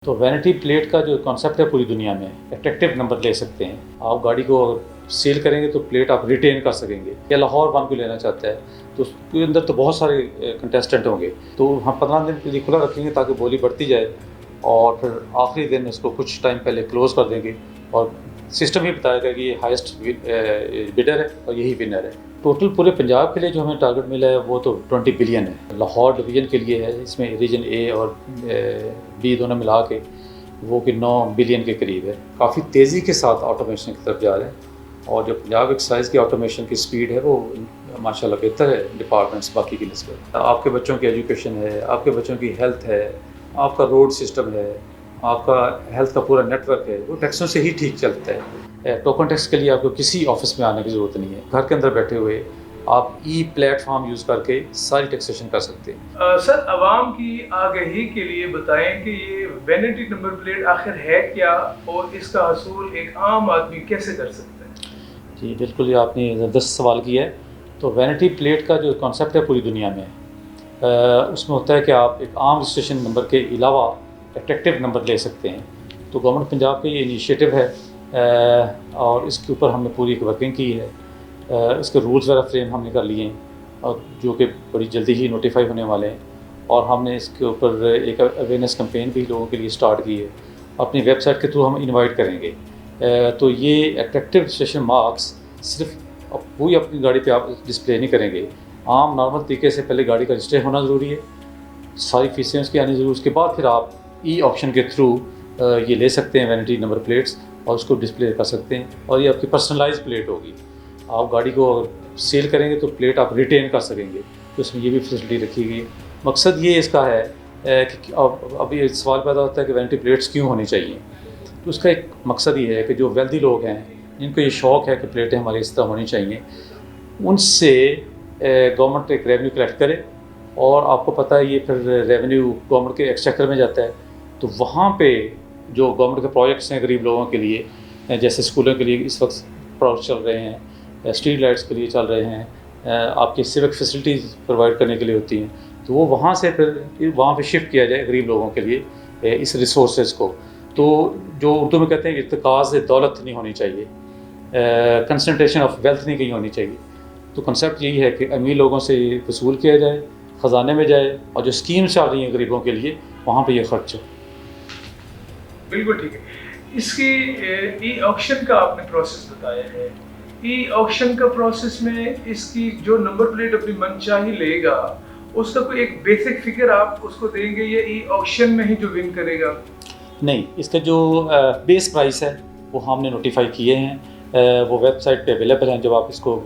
تو vanity plate کا جو کانسیپٹ ہے پوری دنیا میں اٹریکٹیو نمبر لے سکتے ہیں آپ گاڑی کو سیل کریں گے تو پلیٹ آپ ریٹین کر سکیں گے یا لاہور ون کو لینا چاہتا ہے تو اس کے اندر تو بہت سارے کنٹیسٹنٹ ہوں گے تو ہم 15 دن کے لیے کھلا رکھیں گے تاکہ بولی بڑھتی جائے اور پھر آخری دن اس کو کچھ ٹائم پہلے کلوز کر دیں گے اور سسٹم ہی بتائے گا کہ یہ ہائیسٹ بڈر ہے اور یہی ونر ہے۔ ٹوٹل پورے پنجاب کے لیے جو ہمیں ٹارگٹ ملا ہے وہ تو 20 بلین ہے۔ لاہور ڈویژن کے لیے ہے، اس میں ریجن اے اور بی دونوں ملا کے وہ کہ 9 بلین کے قریب ہے۔ کافی تیزی کے ساتھ آٹومیشن کی طرف جا رہے ہیں اور جو پنجاب ایکسائز کی آٹومیشن کی سپیڈ ہے وہ ماشاءاللہ بہتر ہے ڈپارٹمنٹس باقی کی نسبت۔ آپ کے بچوں کی ایجوکیشن ہے، آپ کے بچوں کی ہیلتھ ہے، آپ کا روڈ سسٹم ہے، آپ کا ہیلتھ کا پورا نیٹ ورک ہے، وہ ٹیکسوں سے ہی ٹھیک چلتا ہے۔ ٹوکن ٹیکس کے لیے آپ کو کسی آفس میں آنے کی ضرورت نہیں ہے، گھر کے اندر بیٹھے ہوئے آپ ای پلیٹ فارم یوز کر کے ساری ٹیکسیشن کر سکتے ہیں۔ سر عوام کی آگہی کے لیے بتائیں کہ یہ وینٹی نمبر پلیٹ آخر ہے کیا اور اس کا حصول ایک عام آدمی کیسے کر سکتا ہے؟ جی بالکل، یہ آپ نے زبردست سوال کیا ہے۔ تو وینٹی پلیٹ کا جو کانسیپٹ ہے پوری دنیا میں اس میں ہوتا ہے کہ آپ ایک عام رجسٹریشن نمبر کے علاوہ اٹریکٹیو نمبر لے سکتے ہیں۔ تو گورنمنٹ پنجاب کا یہ انیشیٹو ہے اور اس کے اوپر ہم نے پوری ایک ورکنگ کی ہے، اس کے رولز وغیرہ فریم ہم نے کر لیے ہیں اور جو کہ بڑی جلدی ہی نوٹیفائی ہونے والے ہیں، اور ہم نے اس کے اوپر ایک اویئرنیس کمپین بھی لوگوں کے لیے سٹارٹ کی ہے، اپنی ویب سائٹ کے تھرو ہم انوائٹ کریں گے۔ تو یہ اٹریکٹیو رجسٹریشن مارکس صرف وہی اپنی گاڑی پہ آپ ڈسپلے نہیں کریں گے، عام نارمل طریقے سے پہلے گاڑی کا رجسٹر ہونا ضروری ہے، ساری فیسیں اس کی آنی ضروری، اس کے بعد پھر آپ ای آپشن کے تھرو یہ لے سکتے ہیں وینٹی نمبر پلیٹس اور اس کو ڈسپلے کر سکتے ہیں، اور یہ آپ کی پرسنلائز پلیٹ ہوگی۔ آپ گاڑی کو سیل کریں گے تو پلیٹ آپ ریٹین کر سکیں گے، تو اس میں یہ بھی فیسلٹی رکھی گئی۔ مقصد یہ اس کا ہے کہ اب یہ سوال پیدا ہوتا ہے کہ وینٹی پلیٹس کیوں ہونی چاہیے، تو اس کا ایک مقصد یہ ہے کہ جو ویلدی لوگ ہیں جن کو یہ شوق ہے کہ پلیٹیں ہماری اس طرح ہونی چاہیے، ان سے گورنمنٹ ایک ریونیو کلیکٹ کرے، اور آپ کو پتہ ہے یہ پھر ریونیو گورنمنٹ کے ایکسچیکر میں جاتا ہے، تو وہاں پہ جو گورنمنٹ کے پروجیکٹس ہیں غریب لوگوں کے لیے، جیسے اسکولوں کے لیے اس وقت پروجیکٹ چل رہے ہیں، اسٹریٹ لائٹس کے لیے چل رہے ہیں، آپ کی سیوک فیسلٹیز پرووائڈ کرنے کے لیے ہوتی ہیں، تو وہ وہاں سے پھر وہاں پہ شفٹ کیا جائے غریب لوگوں کے لیے اس ریسورسز کو۔ تو جو اردو میں کہتے ہیں کہ ارتکاز دولت نہیں ہونی چاہیے، کنسنٹریشن آف ویلتھ نہیں کہیں ہونی چاہیے۔ تو کنسیپٹ یہی ہے کہ امیر لوگوں سے وصول کیا جائے، خزانے میں جائے، اور جو اسکیمز چل رہی ہیں غریبوں کے لیے وہاں پہ یہ خرچ ہو۔ بالکل ٹھیک ہے۔ اس کی ای آکشن کا آپ نے پروسیس بتایا ہے، ای آکشن کا پروسیس میں اس کی جو نمبر پلیٹ اپنی من چاہی لے گا اس کا کوئی ایک بیسک فگر آپ اس کو دیں گے یا ای آکشن میں ہی جو ون کرے گا؟ نہیں، اس کا جو بیس پرائس ہے وہ ہم نے نوٹیفائی کیے ہیں، وہ ویب سائٹ پہ اویلیبل ہیں، جب آپ اس کو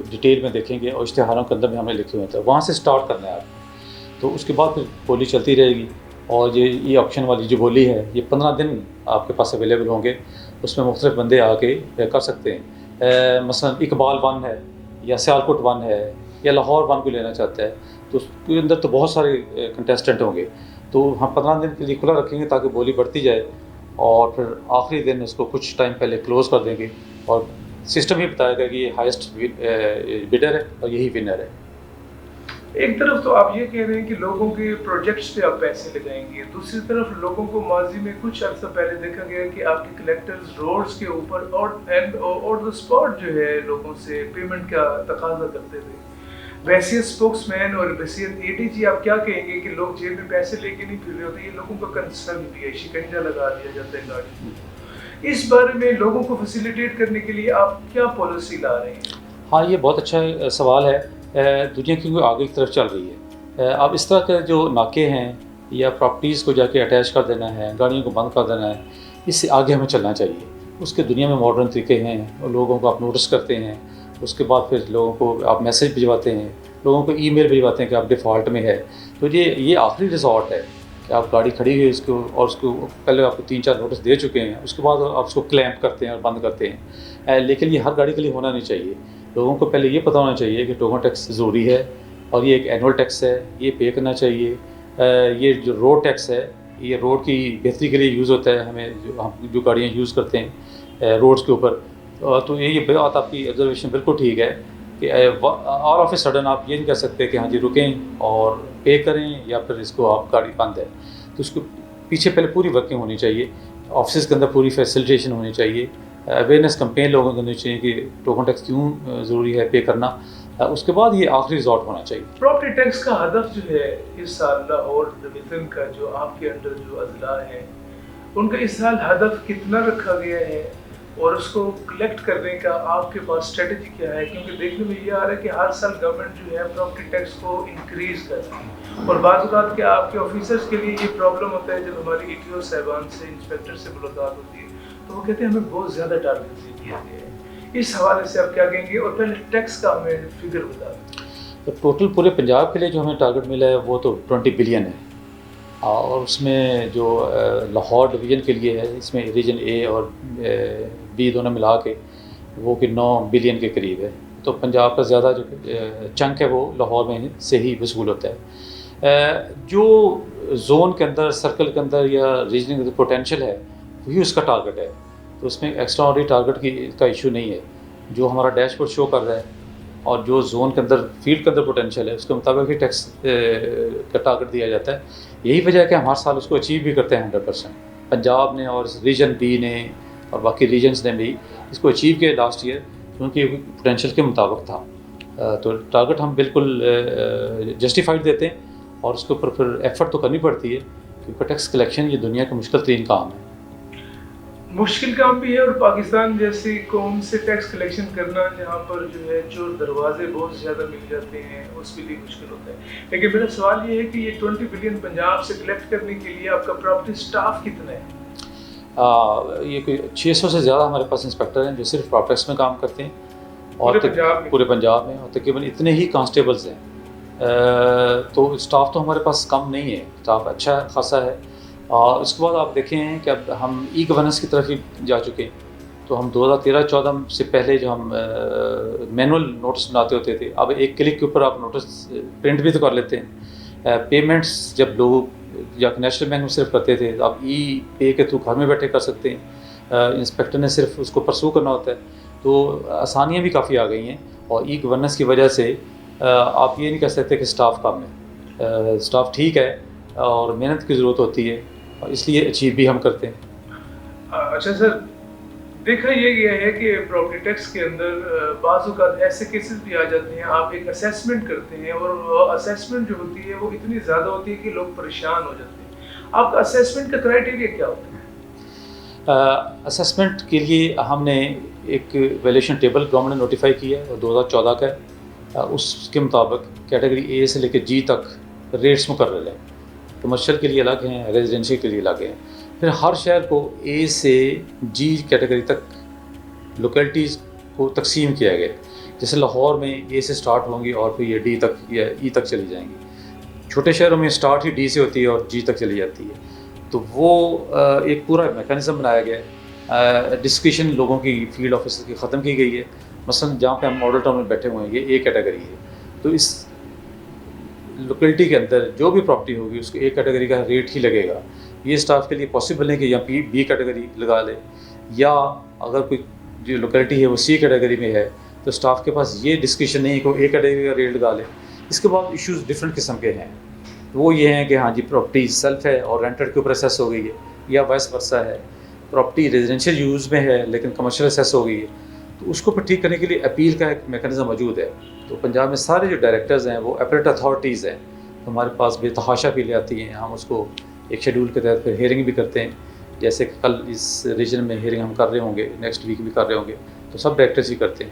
ڈیٹیل میں دیکھیں گے اور اشتہاروں کے اندر بھی ہم نے لکھے ہوئے تھے، وہاں سے سٹارٹ کرنا ہے آپ، تو اس کے بعد پھر بولی چلتی رہے گی، اور یہ ای آپشن والی جو بولی ہے یہ 15 دن آپ کے پاس اویلیبل ہوں گے، اس میں مختلف بندے آ کے کر سکتے ہیں۔ مثلا اقبال ون ہے یا سیالکوٹ ون ہے یا لاہور ون کو لینا چاہتا ہے، تو اس کے اندر تو بہت سارے کنٹیسٹنٹ ہوں گے، تو ہم 15 دن کے لیے کھلا رکھیں گے تاکہ بولی بڑھتی جائے اور پھر آخری دن اس کو کچھ ٹائم پہلے کلوز کر دیں گے، اور سسٹم ہی بتائے گا کہ یہ ہائیسٹ بڈر ہے اور یہی ونر ہے۔ ایک طرف تو آپ یہ کہہ رہے ہیں کہ لوگوں کے پروجیکٹس پہ آپ پیسے لگائیں گے، دوسری طرف لوگوں کو ماضی میں کچھ عرصہ پہلے دیکھا گیا کہ آپ کے کلیکٹرز روڈز کے اوپر اور دا اسپاٹ جو ہے لوگوں سے پیمنٹ کا تقاضا کرتے تھے۔ ویسے اسپوکس مین اور بحیثیت اے ڈی جی آپ کیا کہیں گے کہ لوگ جیب میں پیسے لے کے نہیں پھر رہے ہوتے، یہ لوگوں کا کنسرن بھی ہے، شکنجہ لگا دیا جاتا ہے گاڑی کو، اس بارے میں لوگوں کو فیسیلیٹیٹ کرنے کے لیے آپ کیا پالیسی لا رہے ہیں؟ ہاں، یہ بہت اچھا سوال ہے۔ دنیا کیونکہ آگے کی طرف چل رہی ہے، اب اس طرح کے جو ناکے ہیں یا پراپرٹیز کو جا کے اٹیچ کر دینا ہے، گاڑیوں کو بند کر دینا ہے، اس سے آگے ہمیں چلنا چاہیے۔ اس کے دنیا میں ماڈرن طریقے ہیں، اور لوگوں کو آپ نوٹس کرتے ہیں، اس کے بعد پھر لوگوں کو آپ میسیج بھجواتے ہیں، لوگوں کو ای میل بھجواتے ہیں کہ آپ ڈیفالٹ میں ہے، تو یہ آخری ریزورٹ ہے کہ آپ گاڑی کھڑی ہوئی اس کو، اور اس کو پہلے آپ کو 3-4 نوٹس دے چکے ہیں، اس کے بعد آپ اس کو کلیمپ کرتے ہیں اور بند کرتے ہیں۔ لیکن یہ ہر گاڑی کے لیے ہونا نہیں چاہیے، لوگوں کو پہلے یہ پتہ ہونا چاہیے کہ ٹوکن ٹیکس ضروری ہے اور یہ ایک اینول ٹیکس ہے، یہ پے کرنا چاہیے۔ یہ جو روڈ ٹیکس ہے یہ روڈ کی بہتری کے لیے یوز ہوتا ہے، ہمیں ہم جو گاڑیاں یوز کرتے ہیں روڈز کے اوپر، تو یہ بات آپ کی آبزرویشن بالکل ٹھیک ہے کہ آل آف اے سڈن آپ یہ نہیں کہہ سکتے کہ ہاں جی رکیں اور پے کریں یا پھر اس کو آپ گاڑی بند ہے، تو اس کو پیچھے پہلے پوری ورکنگ ہونی چاہیے، آفسز کے اندر پوری فیسلٹیشن ہونی چاہیے، اویئرنیس کمپین لوگوں کو ہونی چاہیے کہ ٹوکن ٹیکس کیوں ضروری ہے پے کرنا، اس کے بعد یہ آخری ریزورٹ ہونا چاہیے۔ پراپرٹی ٹیکس کا ہدف جو ہے اس سال لاہور ڈویژن کا جو آپ کے انڈر جو اضلاع ہیں ان کا اس سال ہدف کتنا رکھا گیا ہے اور اس کو کلیکٹ کرنے کا آپ کے پاس اسٹریٹجی کیا ہے؟ کیونکہ دیکھنے میں یہ آ رہا ہے کہ ہر سال گورنمنٹ جو ہے پراپرٹی ٹیکس کو انکریز کر رہی ہے، اور بعض اوقات کہ آپ کے آفیسرس کے لیے یہ پرابلم ہوتا ہے جب ہماری ETO صاحبان سے انسپیکٹر سے ملاقات ہوتی ہے تو وہ کہتے ہیں ہمیں بہت زیادہ ٹارگیٹ دے دیا گیا ہے۔ اس حوالے سے آپ کیا کہیں گے؟ اور پہلے ٹیکس کا ہمیں فگر بتا دیں۔ تو ٹوٹل پورے پنجاب کے لیے جو ہمیں ٹارگٹ ملا ہے وہ تو 20 بلین ہے، اور اس میں جو لاہور ڈویژن کے لیے ہے اس میں ریجن اے اور بی دونوں ملا کے وہ کہ 9 بلین کے قریب ہے، تو پنجاب کا زیادہ جو چنک ہے وہ لاہور میں سے ہی وصول ہوتا ہے۔ جو زون کے اندر، سرکل کے اندر یا ریجن کے اندر پوٹینشیل ہے وہی اس کا ٹارگٹ ہے، تو اس میں ایکسٹرا آرڈنری ٹارگٹ کا ایشو نہیں ہے۔ جو ہمارا ڈیش بورڈ شو کر رہا ہے اور جو زون کے اندر، فیلڈ کے اندر پوٹینشیل ہے اس کے مطابق ہی ٹیکس کا ٹارگٹ دیا جاتا ہے۔ یہی وجہ ہے کہ ہم ہر سال اس کو اچیو بھی کرتے ہیں 100%۔ پنجاب نے اور ریجن بی نے اور باقی ریجنس نے بھی اس کو اچیو کیا لاسٹ ایئر، کیونکہ پوٹینشیل کے مطابق تھا، تو ٹارگٹ ہم بالکل جسٹیفائڈ دیتے ہیں، اور اس کے اوپر پھر ایفرٹ تو کرنی پڑتی ہے کیونکہ ٹیکس کلیکشن یہ دنیا کا مشکل ترین کام ہے۔ مشکل کام بھی ہے، اور پاکستان جیسی قوم سے ٹیکس کلیکشن کرنا جہاں پر جو ہے چور دروازے بہت زیادہ مل جاتے ہیں اس کے لیے مشکل ہوتا ہے۔ لیکن میرا سوال یہ ہے کہ یہ 20 بلین پنجاب سے کلیکٹ کرنے کے لیے آپ کا پراپرٹی سٹاف کتنا ہے؟ یہ کوئی 600 سے زیادہ ہمارے پاس انسپیکٹر ہیں جو صرف پراپرٹیکس میں کام کرتے ہیں، اور پورے پنجاب میں، اور تقریباً اتنے ہی کانسٹیبلز ہیں، تو اسٹاف تو ہمارے پاس کم نہیں ہے، اسٹاف اچھا خاصا ہے۔ اور اس کے بعد آپ دیکھیں کہ اب ہم ای گورننس کی طرف ہی جا چکے ہیں، تو ہم 2013-14 سے پہلے جو ہم مینول نوٹس بناتے ہوتے تھے، اب ایک کلک کے اوپر آپ نوٹس پرنٹ بھی تو کر لیتے ہیں۔ پیمنٹس جب لوگ یا نیشنل بینک میں صرف کرتے تھے، آپ ای پے کے تھرو گھر میں بیٹھے کر سکتے ہیں، انسپیکٹر نے صرف اس کو پرسو کرنا ہوتا ہے، تو آسانیاں بھی کافی آ گئی ہیں۔ اور ای گورننس کی وجہ سے آپ یہ نہیں کہہ سکتے کہ اسٹاف کم ہے، اسٹاف ٹھیک ہے اور محنت کی ضرورت ہوتی ہے، اور اس لیے اچیو بھی ہم کرتے ہیں۔ اچھا سر، دیکھا یہ گیا ہے کہ پراپرٹی ٹیکس کے اندر بعض اوقات ایسے کیسز بھی آ جاتے ہیں، آپ ایک اسیسمنٹ کرتے ہیں اور اسیسمنٹ جو ہوتی ہے وہ اتنی زیادہ ہوتی ہے کہ لوگ پریشان ہو جاتے ہیں۔ آپ کا اسیسمنٹ کا کرائیٹیریا کیا ہوتا ہے؟ اسیسمنٹ کے لیے ہم نے ایک ویلیویشن ٹیبل گورنمنٹ نے نوٹیفائی کیا ہے، اور 2014 کا ہے، اس کے مطابق کیٹیگری اے سے لے کے جی تک ریٹس مقرر ہیں، کمرشل کے لیے الگ ہیں، ریزیڈینشیل کے لیے الگ ہیں۔ پھر ہر شہر کو اے سے جی کیٹیگری تک لوکیلٹیز کو تقسیم کیا گیا، جیسے لاہور میں اے سے سٹارٹ ہوں گی اور پھر یہ ڈی تک یا ای تک چلی جائیں گی۔ چھوٹے شہروں میں سٹارٹ ہی ڈی سے ہوتی ہے اور جی تک چلی جاتی ہے، تو وہ ایک پورا میکانزم بنایا گیا ہے۔ ڈسکشن لوگوں کی فیلڈ آفیسر کی ختم کی گئی ہے، مثلا جہاں پہ ہم ماڈل ٹاؤن میں بیٹھے ہوئے ہیں یہ اے کیٹیگری ہے، تو اس لوکیلٹی کے اندر جو بھی پراپرٹی ہوگی اس کو اے کیٹیگری کا ریٹ ہی لگے گا۔ یہ اسٹاف کے لیے پاسبل ہے کہ یا بی کیٹیگری لگا لے، یا اگر کوئی جو لوکیلٹی ہے وہ سی کیٹیگری میں ہے تو اسٹاف کے پاس یہ ڈسکشن نہیں ہے کہ وہ اے کیٹیگری کا ریٹ لگا لے۔ اس کے بعد ایشوز ڈفرینٹ قسم کے ہیں، وہ یہ ہیں کہ ہاں جی پراپرٹی سیلف ہے اور رینٹڈ کے اوپر اسیس ہو گئی ہے، یا وائس ورسا ہے، پراپرٹی ریزیڈینشیل یوز میں ہے لیکن کمرشل اسیس ہو گئی ہے، تو اس کو پھر ٹھیک کرنے کے لیے اپیل کا ایک میکانزم موجود ہے۔ تو پنجاب میں سارے جو ڈائریکٹرز ہیں وہ اپیلیٹ اتھارٹیز ہیں، تو ہمارے پاس بے تحاشا اپیلیں آتی ہیں، ہم اس کو ایک شیڈول کے تحت پھر ہیئرنگ بھی کرتے ہیں، جیسے کہ کل اس ریجن میں ہیئرنگ ہم کر رہے ہوں گے، نیکسٹ ویک بھی کر رہے ہوں گے، تو سب ڈائریکٹرز ہی کرتے ہیں۔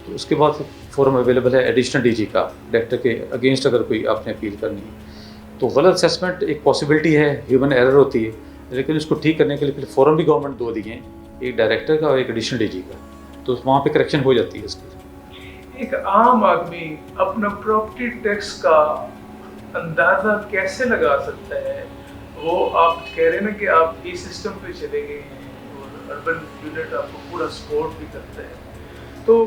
تو اس کے بعد فورم اویلیبل ہے ایڈیشنل ڈی جی کا، ڈائریکٹر کے اگینسٹ اگر کوئی آپ نے اپیل کرنی ہے تو غلط اسیسمنٹ ایک پاسبلٹی ہے، ہیومن ایرر ہوتی ہے، لیکن اس کو ٹھیک کرنے کے لیے پھر فورم بھی گورنمنٹ دو دیے ہیں، ایک ڈائریکٹر کا اور ایک ایڈیشنل ڈی جی کا، تو وہاں پہ کریکشن ہو جاتی ہے اس کی۔ ایک عام آدمی اپنا پراپرٹی ٹیکس کا اندازہ کیسے لگا سکتا ہے؟ وہ آپ کہہ رہے ہیں نا کہ آپ ای سسٹم پہ چلے گئے ہیں اور اربن یونٹ آپ کو پورا سپورٹ بھی کرتا ہے، تو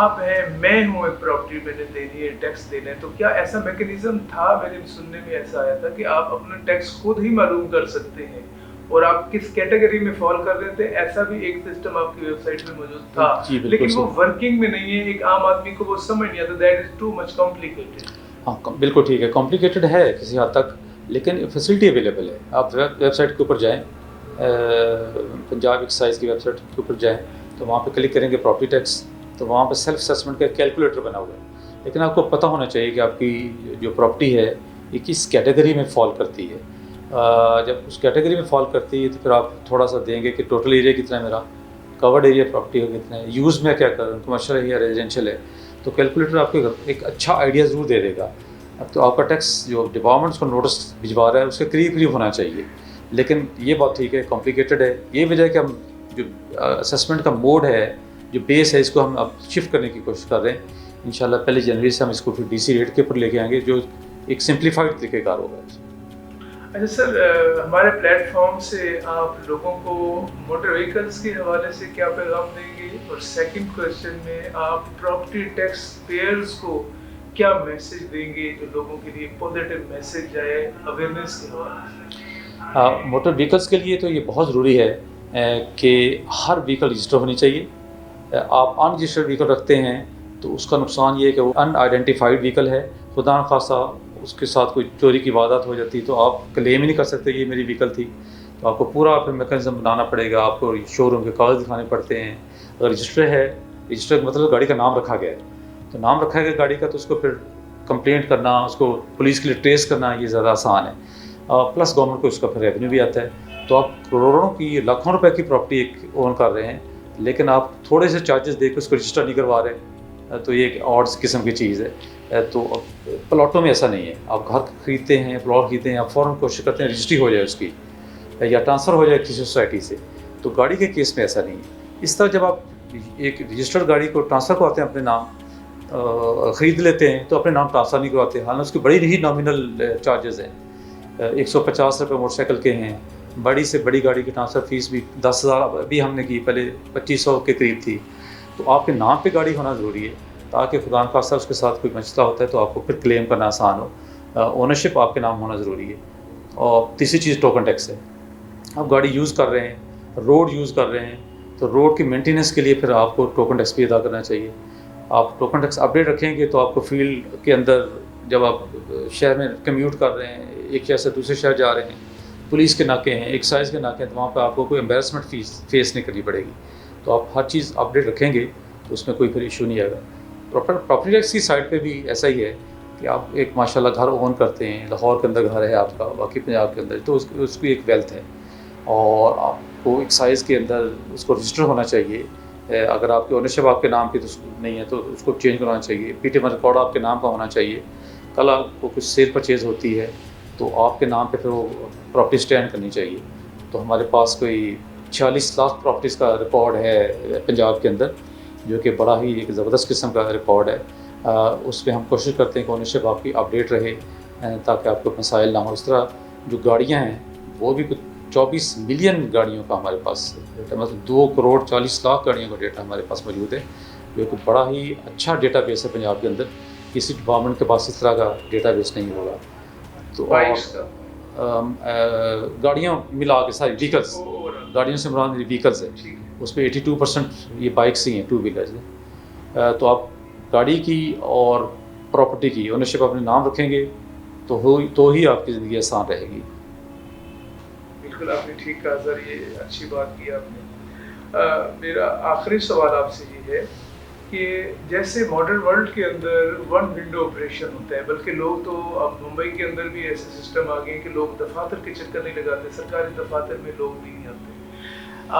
آپ ہیں، میں ہوں، ایک پراپرٹی میں نے دینی ہے، ٹیکس دینا ہے، تو کیا ایسا میکینزم تھا؟ میرے سننے میں ایسا آیا تھا کہ آپ اپنا ٹیکس خود ہی معلوم کر سکتے ہیں اور آپ کس کیٹیگری میں فال کر رہے تھے، ایسا بھی ایک سسٹم آپ کی ویب سائٹ پہ موجود تھا، لیکن وہ ورکنگ میں نہیں ہے، ایک عام آدمی کو وہ سمجھ نہیں آتا، that is too much complicated. ہاں بالکل ٹھیک ہے، کمپلیکیٹڈ ہے کسی حد تک، لیکن فیسلٹی اویلیبل ہے. آپ ویب سائٹ کے اوپر جائیں, پنجاب ایکسائز کی ویب سائٹ کے اوپر جائیں تو وہاں پہ کلک کریں گے پراپرٹی ٹیکس, تو وہاں پہ سیلف اسیسمنٹ کا کیلکولیٹر بنا ہوا ہے. لیکن آپ کو پتہ ہونا چاہیے کہ آپ کی جو پراپرٹی ہے یہ کس کیٹیگری میں فال کرتی ہے. جب اس کیٹیگری میں فال کرتی ہے تو پھر آپ تھوڑا سا دیں گے کہ ٹوٹل ایریا کتنا ہے میرا, کورڈ ایریا پراپرٹی کا کتنا ہے, یوز میں کیا کر رہا ہوں, کمرشل ہے یا ریزیڈینشیل ہے. تو کیلکولیٹر آپ کو ایک اچھا آئیڈیا ضرور دے دے گا. اب تو آپ کا ٹیکس جو ڈپارٹمنٹس کو نوٹس بھجوا رہا ہے اس کے قریب قریب ہونا چاہیے. لیکن یہ بات ٹھیک ہے, کمپلیکیٹڈ ہے. یہ وجہ ہے کہ ہم جو اسیسمنٹ کا موڈ ہے, جو بیس ہے, اس کو ہم اب شفٹ کرنے کی کوشش کر رہے ہیں. انشاءاللہ پہلی جنوری سے ہم اس کو پھر ڈی سی ریٹ کے اوپر لے کے آئیں گے, جو ایک سمپلیفائڈ طریقہ کار ہوگا. اچھا سر, ہمارے پلیٹ فارم سے آپ لوگوں کو موٹر وہیکلس کے حوالے سے کیا پیغام دیں گے, اور سیکنڈ کویشچن میں آپ پراپرٹی ٹیکس پیئرز کو کیا میسج دیں گے جو لوگوں کے لیے پازیٹیو میسج جائے اویئرنیس کے حوالے سے؟ موٹر وہیکلس کے لیے تو یہ بہت ضروری ہے کہ ہر وہیکل رجسٹر ہونی چاہیے. آپ ان رجسٹرڈ وہیکل رکھتے ہیں تو اس کا نقصان یہ ہے کہ وہ ان آئیڈینٹیفائڈ وہیکل ہے, خدا نخواستہ اس کے ساتھ کوئی چوری کی واردات ہو جاتی تو آپ کلیم ہی نہیں کر سکتے یہ میری وہیکل تھی. تو آپ کو پورا پھر میکینزم بنانا پڑے گا, آپ کو شو روم کے کاغذ دکھانے پڑتے ہیں. اگر رجسٹر ہے, رجسٹر مطلب گاڑی کا نام رکھا گیا ہے, تو نام رکھا گیا گاڑی کا, تو اس کو پھر کمپلینٹ کرنا, اس کو پولیس کے لیے ٹریس کرنا, یہ زیادہ آسان ہے. پلس گورنمنٹ کو اس کا پھر ریونیو بھی آتا ہے. تو آپ کروڑوں کی, لاکھوں روپے کی پراپرٹی ایک اون کر رہے ہیں, لیکن آپ تھوڑے سے چارجز دے کے اس کو رجسٹر نہیں کروا رہے, تو یہ ایک آڈ قسم کی چیز ہے. تو پلاٹوں میں ایسا نہیں ہے. آپ گھر خریدتے ہیں, پلاٹ خریدتے ہیں, آپ فوراً کوشش کرتے ہیں رجسٹری ہو جائے اس کی, یا ٹرانسفر ہو جائے کسی سوسائٹی سے. تو گاڑی کے کیس میں ایسا نہیں ہے. اس طرح جب آپ ایک رجسٹرڈ گاڑی کو ٹرانسفر کرواتے ہیں, اپنے نام خرید لیتے ہیں, تو اپنے نام ٹرانسفر نہیں کرواتے. حالانکہ اس کی بڑی ہی نامینل چارجز ہیں, 150 روپے موٹر سائیکل کے ہیں. بڑی سے بڑی گاڑی کی ٹرانسفر فیس بھی 10,000 ابھی ہم نے کی, پہلے 2500 کے قریب تھی. تو آپ کے نام پہ گاڑی ہونا ضروری ہے, تاکہ خدا نخواستہ اس کے ساتھ کوئی مسئلہ ہوتا ہے تو آپ کو پھر کلیم کرنا آسان ہو. اونرشپ آپ کے نام ہونا ضروری ہے. اور تیسری چیز ٹوکن ٹیکس ہے. آپ گاڑی یوز کر رہے ہیں, روڈ یوز کر رہے ہیں, تو روڈ کی مینٹیننس کے لیے پھر آپ کو ٹوکن ٹیکس بھی ادا کرنا چاہیے. آپ ٹوکن ٹیکس اپڈیٹ رکھیں گے تو آپ کو فیلڈ کے اندر جب آپ شہر میں کمیوٹ کر رہے ہیں, ایک شہر سے دوسرے شہر جا رہے ہیں, پولیس کے ناکے ہیں, ایکسائز کے ناکے ہیں, تو وہاں پہ آپ کو کوئی امبیرسمنٹ فیس نہیں کرنی پڑے گی. تو آپ ہر چیز اپڈیٹ رکھیں گے تو اس میں کوئی پھر ایشو نہیں آئے گا. پراپرٹی ٹیکس کی سائڈ پہ بھی ایسا ہی ہے کہ آپ ایک ماشاءاللہ گھر اون کرتے ہیں, لاہور کے اندر گھر ہے آپ کا, باقی پنجاب کے اندر, تو اس کی ایک ویلتھ ہے, اور آپ کو ایکسائز کے اندر اس کو رجسٹر ہونا چاہیے. اگر آپ کی اونرشپ آپ کے نام کی تو نہیں ہے تو اس کو چینج کروانا چاہیے. پی ٹی ایم ریکارڈ آپ کے نام کا ہونا چاہیے. کل آپ کو کچھ سیل پرچیز ہوتی ہے تو آپ کے نام پہ پھر وہ پراپرٹی اسٹینڈ کرنی چاہیے. تو ہمارے پاس کوئی 46 لاکھ پراپرٹیز کا ریکارڈ ہے پنجاب کے اندر, جو کہ بڑا ہی ایک زبردست قسم کا ریکارڈ ہے. اس پہ ہم کوشش کرتے ہیں کہ اونرشپ آپ کی اپڈیٹ رہے, تاکہ آپ کو مسائل نہ ہو. اس طرح جو گاڑیاں ہیں وہ بھی کچھ 24 ملین گاڑیوں کا ہمارے پاس ڈیٹا, مطلب 2 کروڑ 40 لاکھ گاڑیوں کا ڈیٹا ہمارے پاس موجود ہے, جو کہ بڑا ہی اچھا ڈیٹا بیس ہے پنجاب کے اندر. کسی ڈپارٹمنٹ کے پاس اس طرح کا ڈیٹا بیس نہیں ہوگا. تو گاڑیاں ملا کے ساری وہیکلس, گاڑیوں سے مراد میری وہیکلس ہے, اس پہ 82% یہ بائکس ہی ہیں, 2 ویلرز ہیں. تو آپ گاڑی کی اور پراپرٹی کی اونرشپ اپنے نام رکھیں گے تو ہی آپ کی زندگی آسان رہے گی. بالکل آپ نے ٹھیک کہا سر, یہ اچھی بات کی آپ نے. میرا آخری سوال آپ سے یہ ہے کہ جیسے ماڈرن ورلڈ کے اندر 1 ونڈو آپریشن ہوتا ہے, بلکہ لوگ تو اب ممبئی کے اندر بھی ایسے سسٹم آ گئے ہیں کہ لوگ دفاتر کے چکر نہیں لگاتے, سرکاری دفاتر میں لوگ بھی نہیں آتے.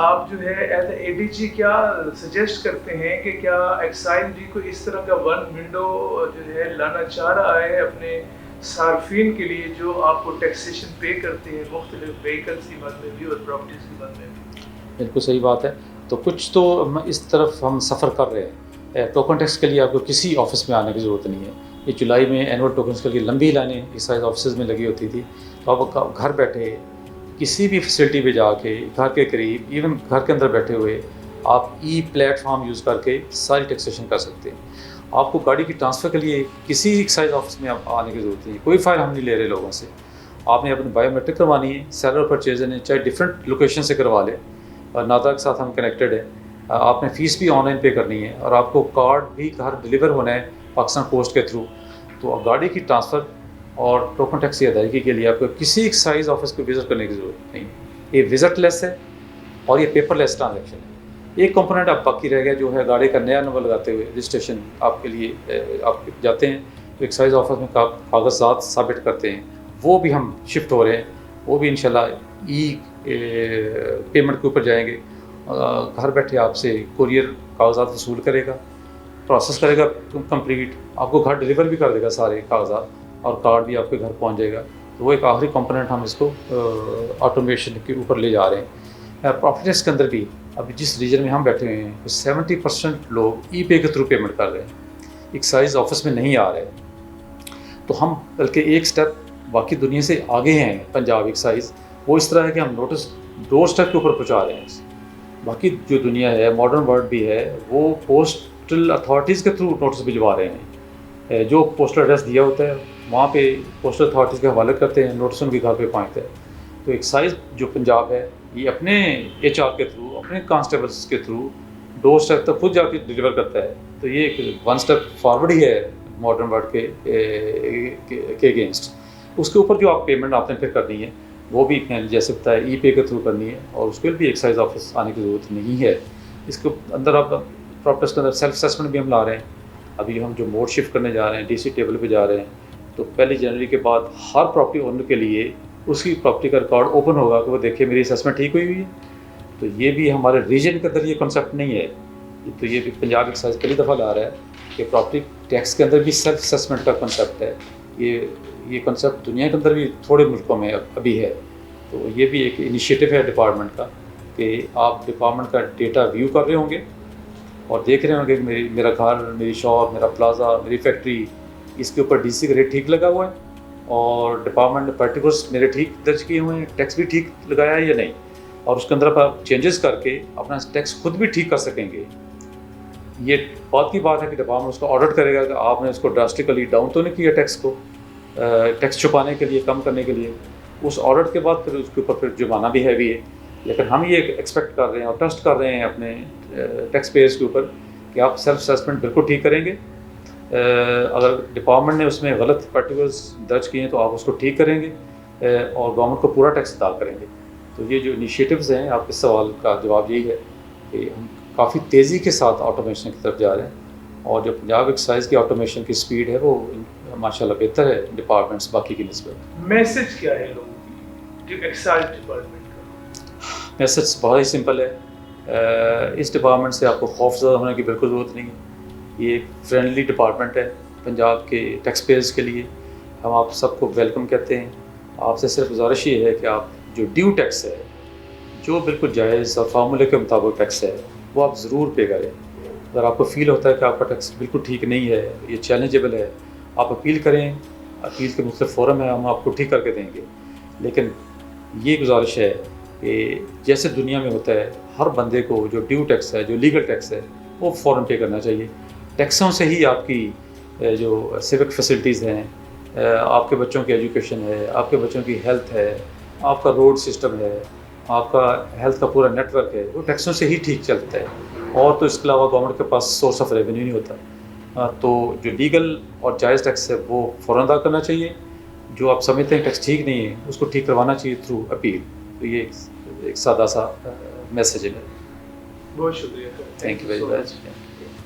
آپ جو ہے ایز اے ڈی جی کیا سجیسٹ کرتے ہیں کہ کیا ایکسائز بھی کو اس طرح کا 1 ونڈو جو ہے لانا چاہ رہا ہے اپنے صارفین کے لیے, جو آپ کو ٹیکسیشن پے کرتے ہیں مختلف وہیکلس کی مد میں بھی اور پراپرٹیز کی مد میں بھی؟ بالکل صحیح بات ہے. تو کچھ تو اس طرف ہم سفر کر رہے ہیں. ٹوکن ٹیکس کے لیے آپ کو کسی آفس میں آنے کی ضرورت نہیں ہے. یہ جولائی میں اینول ٹوکنس کے لیے لمبی لائنیں ایکسائز آفسز میں لگی ہوتی تھی, تو آپ گھر بیٹھے کسی بھی فیسلٹی پہ جا کے, گھر کے قریب, ایون گھر کے اندر بیٹھے ہوئے آپ ای پلیٹ فارم یوز کر کے ساری ٹیکسیشن کر سکتے ہیں. آپ کو گاڑی کی ٹرانسفر کے لیے کسی ایکسائز آفس میں آنے کی ضرورت نہیں ہے. کوئی فائل ہم نہیں لے رہے لوگوں سے. آپ نے اپنی بایو میٹرک کروانی ہے, سیلر پرچیز نے چاہے ڈفرینٹ لوکیشن سے کروا لیں, نادا کے ساتھ ہم کنیکٹڈ ہیں. آپ نے فیس بھی آن لائن پے کرنی ہے, اور آپ کو کارڈ بھی گھر ڈلیور ہونا ہے پاکستان پوسٹ کے تھرو. تو گاڑی کی ٹرانسفر اور ٹوکن ٹیکس کی ادائیگی کے لیے آپ کو کسی ایکسائز آفس کو وزٹ کرنے کی ضرورت نہیں. یہ وزٹ لیس ہے اور یہ پیپر لیس ٹرانزیکشن ہے. ایک کمپوننٹ اب باقی رہ گیا جو ہے گاڑی کا نیا نمبر لگاتے ہوئے رجسٹریشن آپ کے لیے آپ جاتے ہیں تو ایکسائز آفس میں کاغذات ثابت کرتے ہیں, وہ بھی ہم شفٹ ہو رہے ہیں. وہ بھی انشاءاللہ پیمنٹ کے اوپر جائیں گے. گھر بیٹھے آپ سے کوریئر کاغذات وصول کرے گا, پروسیس کرے گا کمپلیٹ, آپ کو گھر ڈلیور بھی کر دے گا سارے کاغذات, اور کارڈ بھی آپ کے گھر پہنچ جائے گا. تو وہ ایک آخری کمپوننٹ ہم اس کو آٹومیشن کے اوپر لے جا رہے ہیں. پراپرٹی ٹیکس کے اندر بھی ابھی جس ریجن میں ہم بیٹھے ہوئے ہیں 70% لوگ ای پے کے تھرو پیمنٹ کر رہے ہیں, ایکسائز آفس میں نہیں آ رہے. تو ہم بلکہ ایک سٹیپ باقی دنیا سے آگے ہیں. پنجاب ایکسائز وہ اس طرح ہے کہ ہم نوٹس ڈور سٹیپ کے اوپر پہنچا رہے ہیں. باقی جو دنیا ہے ماڈرن ورلڈ بھی ہے وہ پوسٹل اتھارٹیز کے تھرو نوٹس بھجوا رہے ہیں. جو پوسٹل ایڈریس دیا ہوتا ہے وہاں پہ پوسٹل اتھارٹیز کے حوالے کرتے ہیں, نوٹس ان کے گھر پہ پہنچتا ہے. تو ایکسائز جو پنجاب ہے یہ اپنے HR کے تھرو, اپنے کانسٹیبلس کے تھرو ڈور اسٹیپ تک خود جا کے ڈلیور کرتا ہے. تو یہ ایک ون اسٹیپ فارورڈ ہی ہے ماڈرن ورلڈ کے اگینسٹ. اس کے اوپر جو آپ پیمنٹ آپ نے پھر کرنی ہے وہ بھی جیسے بتایا ای پے کے تھرو کرنی ہے, اور اس کے بھی ایکسائز آفس آنے کی ضرورت نہیں ہے. اس کے اندر آپ پراپرٹیز کے اندر سیلف اسیسمنٹ بھی ہم لا رہے ہیں. ابھی ہم جو موڈ شفٹ کرنے جا رہے ہیں DC ٹیبل پہ جا رہے ہیں, تو 1 جنوری کے بعد ہر پراپرٹی اونر کے لیے اس کی پراپرٹی کا ریکارڈ اوپن ہوگا کہ وہ دیکھے میری اسیسمنٹ ٹھیک ہوئی ہے. تو یہ بھی ہمارے ریجن کے اندر یہ کنسیپٹ نہیں ہے. تو یہ بھی پنجاب ایکسائز پہلی دفعہ لا رہا ہے کہ پراپرٹی ٹیکس کے اندر بھی سیلف اسیسمنٹ کا کنسیپٹ ہے. یہ کنسیپٹ دنیا کے اندر بھی تھوڑے ملکوں میں ابھی ہے. تو یہ بھی ایک انیشیٹو ہے ڈپارٹمنٹ کا کہ آپ ڈپارٹمنٹ کا ڈیٹا ویو کر رہے ہوں گے اور دیکھ رہے ہوں گے کہ میرا گھر, میری شاپ, میرا پلازا, میری فیکٹری, اس کے اوپر DC کا ریٹ ٹھیک لگا ہوا ہے, اور ڈپارٹمنٹ نے پرٹیکولرس میرے ٹھیک درج کیے ہوئے ہیں, ٹیکس بھی ٹھیک لگایا ہے یا نہیں, اور اس کے اندر آپ چینجز کر کے اپنا ٹیکس خود بھی ٹھیک کر سکیں گے. یہ بات کی بات ہے کہ ڈپارٹمنٹ اس کو آڈٹ کرے گا کہ آپ نے اس کو ڈراسٹیکلی ڈاؤن تو نہیں کیا ٹیکس کو, ٹیکس چھپانے کے لیے, کم کرنے کے لیے. اس آڈٹ کے بعد پھر اس کے اوپر پھر جرمانہ بھی ہیوی ہے. لیکن ہم یہ ایکسپیکٹ کر رہے ہیں اور ٹرسٹ کر رہے ہیں اپنے ٹیکس پیئرس کے اوپر کہ آپ سیلف اسیسمنٹ بالکل ٹھیک کریں گے. اگر ڈپارٹمنٹ نے اس میں غلط پرٹیکولرز درج کیے ہیں تو آپ اس کو ٹھیک کریں گے اور گورنمنٹ کو پورا ٹیکس ادا کریں گے. تو یہ جو انیشیٹوز ہیں, آپ کے سوال کا جواب یہی ہے کہ ہم کافی تیزی کے ساتھ آٹومیشن کی طرف جا رہے ہیں, اور جو پنجاب ایکسائز کی آٹومیشن کی سپیڈ ہے وہ ماشاءاللہ بہتر ہے ڈپارٹمنٹس باقی کی نسبت. میسج کیا ہے لوگوں کی ایکسائز ڈپارٹمنٹ کا؟ میسج بہت ہی سمپل ہے. اس ڈپارٹمنٹ سے آپ کو خوف زدہ ہونے کی بالکل ضرورت نہیں ہے. یہ ایک فرینڈلی ڈپارٹمنٹ ہے پنجاب کے ٹیکس پیئرز کے لیے. ہم آپ سب کو ویلکم کہتے ہیں. آپ سے صرف گزارش یہ ہے کہ آپ جو ڈیو ٹیکس ہے, جو بالکل جائز اور فارمولے کے مطابق ٹیکس ہے, وہ آپ ضرور پے کریں. اگر آپ کو فیل ہوتا ہے کہ آپ کا ٹیکس بالکل ٹھیک نہیں ہے, یہ چیلنجیبل ہے, آپ اپیل کریں. اپیل کے مختلف فورم ہیں, ہم آپ کو ٹھیک کر کے دیں گے. لیکن یہ گزارش ہے کہ جیسے دنیا میں ہوتا ہے, ہر بندے کو جو ڈیو ٹیکس ہے, جو لیگل ٹیکس ہے, وہ فوراً پے کرنا چاہیے. ٹیکسوں سے ہی آپ کی جو سیوک فیسلٹیز ہیں, آپ کے بچوں کی ایجوکیشن ہے, آپ کے بچوں کی ہیلتھ ہے, آپ کا روڈ سسٹم ہے, آپ کا ہیلتھ کا پورا نیٹ ورک ہے, وہ ٹیکسوں سے ہی ٹھیک چلتا ہے. اور تو اس کے علاوہ گورنمنٹ کے پاس سورس آف ریونیو نہیں ہوتا. تو جو لیگل اور جائز ٹیکس ہے وہ فوراً ادا کرنا چاہیے. جو آپ سمجھتے ہیں ٹیکس ٹھیک نہیں ہے, اس کو ٹھیک کروانا چاہیے تھرو اپیل. تو یہ ایک سادہ سا میسیج ہے. بہت شکریہ. Thank you very much.